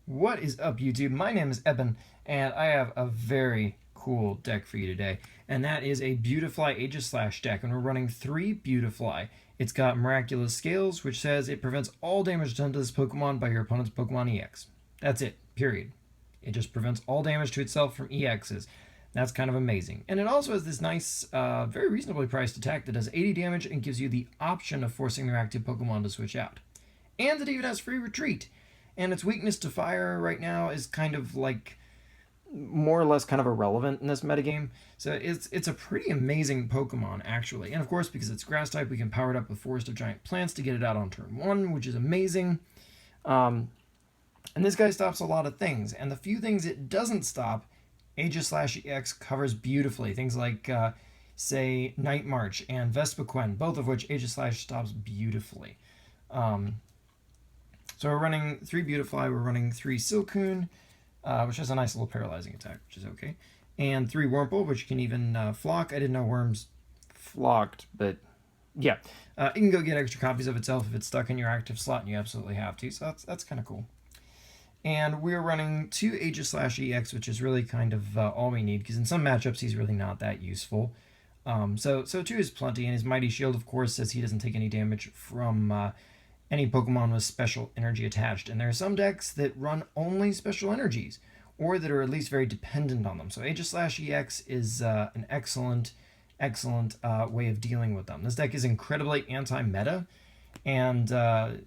What is up, YouTube? My name is Eben, and I have a very cool deck for you today, and that is a Beautifly Aegislash deck, and we're running 3 Beautifly. It's got Miraculous Scales, which says it prevents all damage done to this Pokemon by your opponent's Pokemon EX. That's it, period. It just prevents all damage to itself from EXs. That's kind of amazing. And it also has this nice, very reasonably priced attack that does 80 damage and gives you the option of forcing your active Pokemon to switch out. And it even has free retreat. And its weakness to fire right now is kind of like more or less kind of irrelevant in this metagame. So it's a pretty amazing Pokemon, actually. And of course, because it's grass type, we can power it up with Forest of Giant Plants to get it out on turn 1, which is amazing. And this guy stops a lot of things. And the few things it doesn't stop, Aegislash EX covers beautifully. Things like, say, Night March and Vespiquen, both of which Aegislash stops beautifully. So we're running 3 Beautifly, we're running 3 Silcoon, which has a nice little paralyzing attack, which is okay, and 3 Wurmple, which can even flock. I didn't know worms flocked, but yeah. You can go get extra copies of itself if it's stuck in your active slot, and you absolutely have to, so that's kind of cool. And we're running 2 Aegislash EX, which is really kind of all we need, because in some matchups he's really not that useful. So 2 is plenty, and his Mighty Shield, of course, says he doesn't take any damage from any Pokemon with special energy attached. And there are some decks that run only special energies, or that are at least very dependent on them. So Aegislash EX is an excellent way of dealing with them. This deck is incredibly anti-meta, and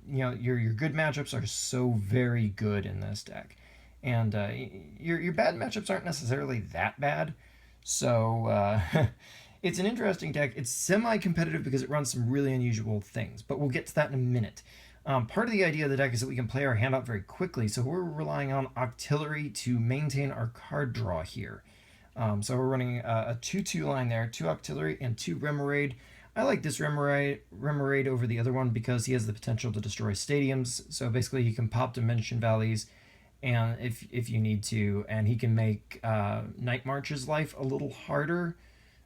your good matchups are so very good in this deck. And your bad matchups aren't necessarily that bad. So it's an interesting deck. It's semi-competitive because it runs some really unusual things, but we'll get to that in a minute. Part of the idea of the deck is that we can play our hand out very quickly, so we're relying on Octillery to maintain our card draw here. So we're running a 2-2 line there, 2 Octillery and 2 Remoraid. I like this Remoraid over the other one because he has the potential to destroy stadiums, so basically he can pop Dimension Valleys and if you need to, and he can make Night March's life a little harder.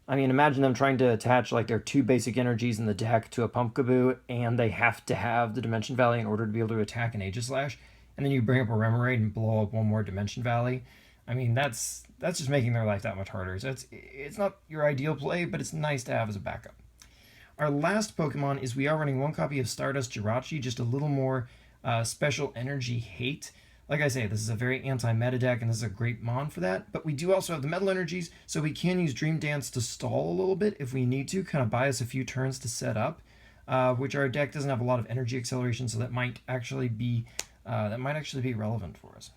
I mean, imagine them trying to attach like their 2 basic energies in the deck to a Pumpkaboo, and they have to have the Dimension Valley in order to be able to attack an Aegislash, and then you bring up a Remoraid and blow up one more Dimension Valley. I mean, that's just making their life that much harder. So it's not your ideal play, but it's nice to have as a backup. Our last Pokemon is we are running 1 copy of Stardust Jirachi, just a little more special energy hate. Like I say, this is a very anti-meta deck, and this is a great mon for that. But we do also have the metal energies, so we can use Dream Dance to stall a little bit if we need to, kind of buy us a few turns to set up, which our deck doesn't have a lot of energy acceleration, so that might actually be relevant for us.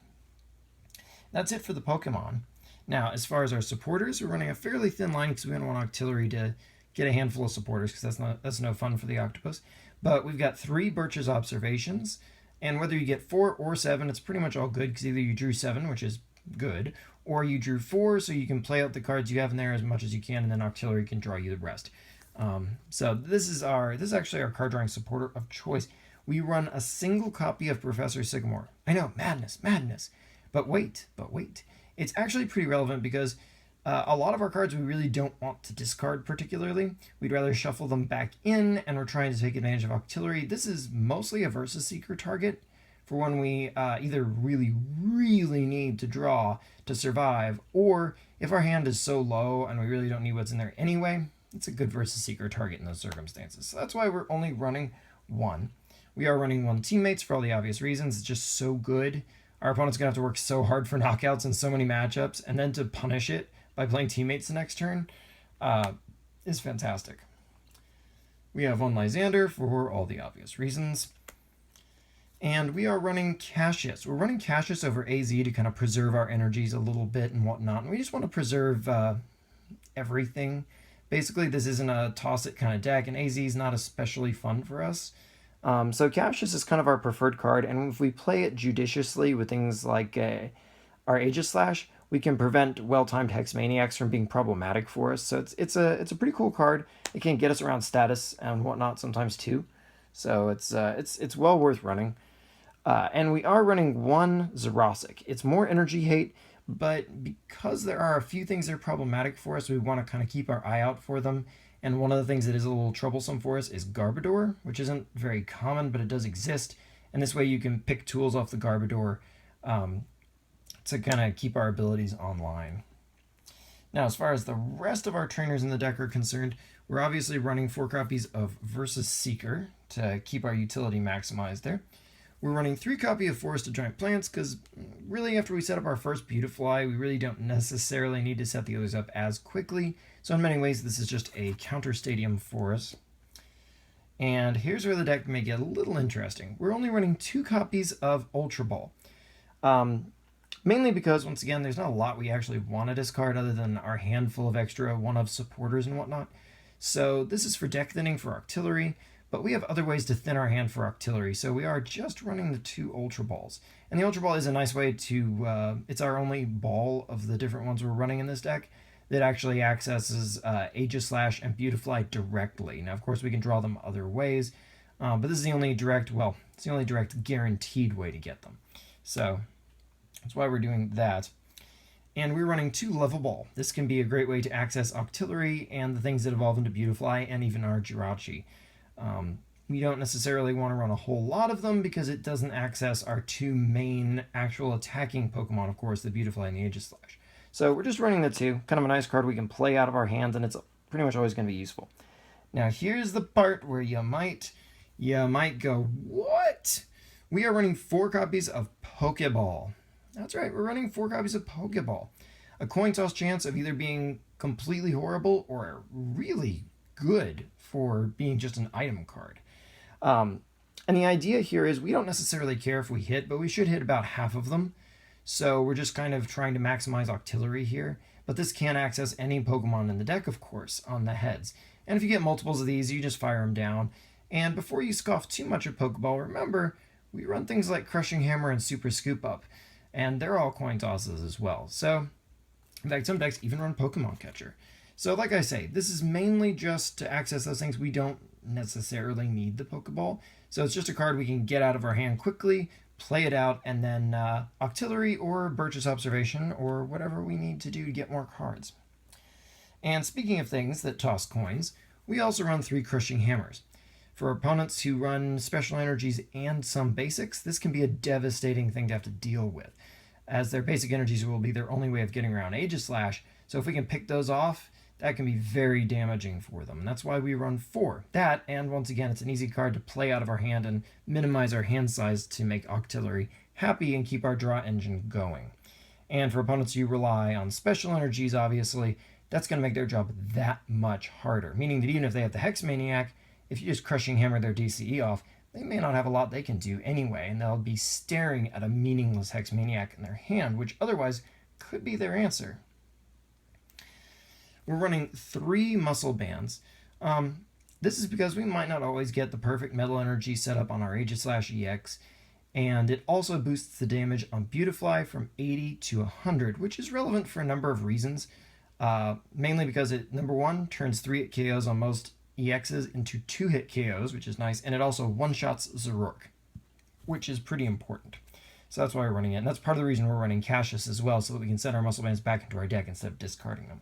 That's it for the Pokemon. Now, as far as our supporters, we're running a fairly thin line because we don't want Octillery to get a handful of supporters, because that's no fun for the octopus. But we've got 3 Birch's Observations. And whether you get 4 or 7, it's pretty much all good, because either you drew 7, which is good, or you drew 4, so you can play out the cards you have in there as much as you can, and then Octillery can draw you the rest. So this is actually our card drawing supporter of choice. We run a single copy of Professor Sycamore. I know, madness. But wait. It's actually pretty relevant because a lot of our cards we really don't want to discard particularly. We'd rather shuffle them back in, and we're trying to take advantage of Octillery. This is mostly a Versus Seeker target for when we either really need to draw to survive, or if our hand is so low and we really don't need what's in there anyway, it's a good Versus Seeker target in those circumstances. So that's why we're only running 1. We are running 1 Teammates for all the obvious reasons. It's just so good. Our opponent's going to have to work so hard for knockouts in so many matchups, and then to punish it by playing Teammates the next turn is fantastic. We have 1 Lysander for all the obvious reasons. And we are running Cassius. We're running Cassius over AZ to kind of preserve our energies a little bit and whatnot. And we just want to preserve everything. Basically, this isn't a toss-it kind of deck, and AZ is not especially fun for us. So Cassius is kind of our preferred card, and if we play it judiciously with things like our Aegislash, we can prevent well-timed Hex Maniacs from being problematic for us. So it's a pretty cool card. It can get us around status and whatnot sometimes too. So it's well worth running. And we are running 1 Zerosic. It's more energy hate, but because there are a few things that are problematic for us, we want to kind of keep our eye out for them. And one of the things that is a little troublesome for us is Garbodor, which isn't very common, but it does exist. And this way you can pick tools off the Garbodor to kind of keep our abilities online. Now, as far as the rest of our trainers in the deck are concerned, we're obviously running 4 copies of Versus Seeker to keep our utility maximized there. We're running 3 copies of Forest of Giant Plants because really after we set up our first Beautifly, we really don't necessarily need to set the others up as quickly. So in many ways, this is just a counter stadium for us. And here's where the deck may get a little interesting. We're only running 2 copies of Ultra Ball. Mainly because, once again, there's not a lot we actually want to discard other than our handful of extra one-of supporters and whatnot. So this is for deck thinning for Octillery, but we have other ways to thin our hand for Octillery, so we are just running the 2 Ultra Balls. And the Ultra Ball is a nice way to, it's our only ball of the different ones we're running in this deck that actually accesses Aegislash and Beautifly directly. Now, of course, we can draw them other ways, but this is the only direct, well, it's the only direct guaranteed way to get them. So that's why we're doing that. And we're running 2 Level Ball. This can be a great way to access Octillery and the things that evolve into Beautifly and even our Jirachi. We don't necessarily want to run a whole lot of them because it doesn't access our 2 main actual attacking Pokemon, of course, the Beautifly and the Aegislash. So we're just running the 2. Kind of a nice card we can play out of our hands, and it's pretty much always going to be useful. Now here's the part where you might go, what? We are running 4 copies of Pokeball. That's right, we're running 4 copies of Pokeball. A coin toss chance of either being completely horrible or really good for being just an item card. And the idea here is we don't necessarily care if we hit, but we should hit about half of them. So we're just kind of trying to maximize Octillery here. But this can access any Pokemon in the deck, of course, on the heads. And if you get multiples of these, you just fire them down. And before you scoff too much at Pokeball, remember, we run things like Crushing Hammer and Super Scoop Up. And they're all coin tosses as well. So, in fact, some decks even run Pokemon Catcher. So, like I say, this is mainly just to access those things. We don't necessarily need the Pokeball. So it's just a card we can get out of our hand quickly, play it out, and then Octillery or Birch's Observation or whatever we need to do to get more cards. And speaking of things that toss coins, we also run 3 Crushing Hammers. For opponents who run special energies and some basics, this can be a devastating thing to have to deal with, as their basic energies will be their only way of getting around Aegislash. So if we can pick those off, that can be very damaging for them. And that's why we run 4. That, and once again, it's an easy card to play out of our hand and minimize our hand size to make Octillery happy and keep our draw engine going. And for opponents who rely on special energies, obviously, that's going to make their job that much harder. Meaning that even if they have the Hex Maniac, if you just Crushing Hammer their DCE off, they may not have a lot they can do anyway, and they'll be staring at a meaningless Hex Maniac in their hand, which otherwise could be their answer. We're running 3 Muscle Bands. This is because we might not always get the perfect Metal Energy set up on our Aegislash EX, and it also boosts the damage on Beautifly from 80 to 100, which is relevant for a number of reasons. Mainly because it, number 1, turns 3-hit KOs on most EXs into 2-hit KOs, which is nice, and it also one-shots Zoroark, which is pretty important. So that's why we're running it, and that's part of the reason we're running Cassius as well, so that we can send our Muscle Bands back into our deck instead of discarding them.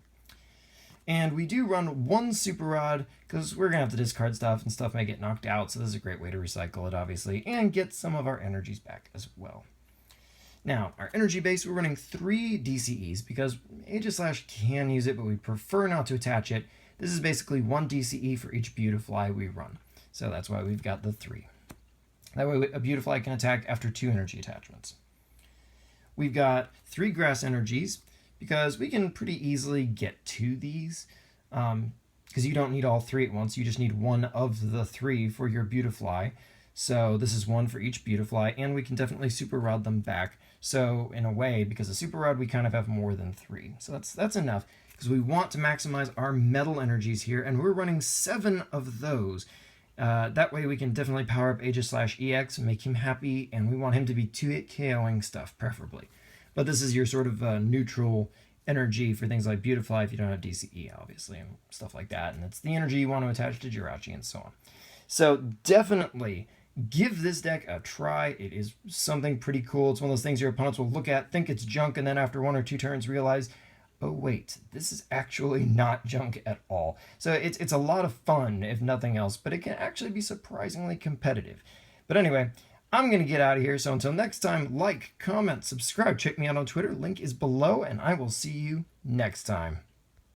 And we do run 1 Super Rod, because we're going to have to discard stuff, and stuff may get knocked out, so this is a great way to recycle it, obviously, and get some of our energies back as well. Now, our energy base, we're running 3 DCEs, because Aegislash can use it, but we prefer not to attach it. This is basically 1 DCE for each Beautifly we run. So that's why we've got the 3. That way a Beautifly can attack after 2 energy attachments. We've got 3 Grass Energies, because we can pretty easily get to these. Because you don't need all 3 at once, you just need 1 of the 3 for your Beautifly. So this is 1 for each Beautifly, and we can definitely Super Rod them back. So in a way, because of Super Rod, we kind of have more than 3. So that's enough. Because we want to maximize our metal energies here, and we're running 7 of those. That way we can definitely power up Aegislash EX and make him happy, and we want him to be 2-hit KOing stuff, preferably. But this is your sort of neutral energy for things like Beautifly if you don't have DCE, obviously, and stuff like that. And it's the energy you want to attach to Jirachi and so on. So definitely give this deck a try. It is something pretty cool. It's one of those things your opponents will look at, think it's junk, and then after 1 or 2 turns realize, oh wait, this is actually not junk at all. So it's a lot of fun, if nothing else, but it can actually be surprisingly competitive. But anyway, I'm going to get out of here. So until next time, like, comment, subscribe. Check me out on Twitter. Link is below, and I will see you next time.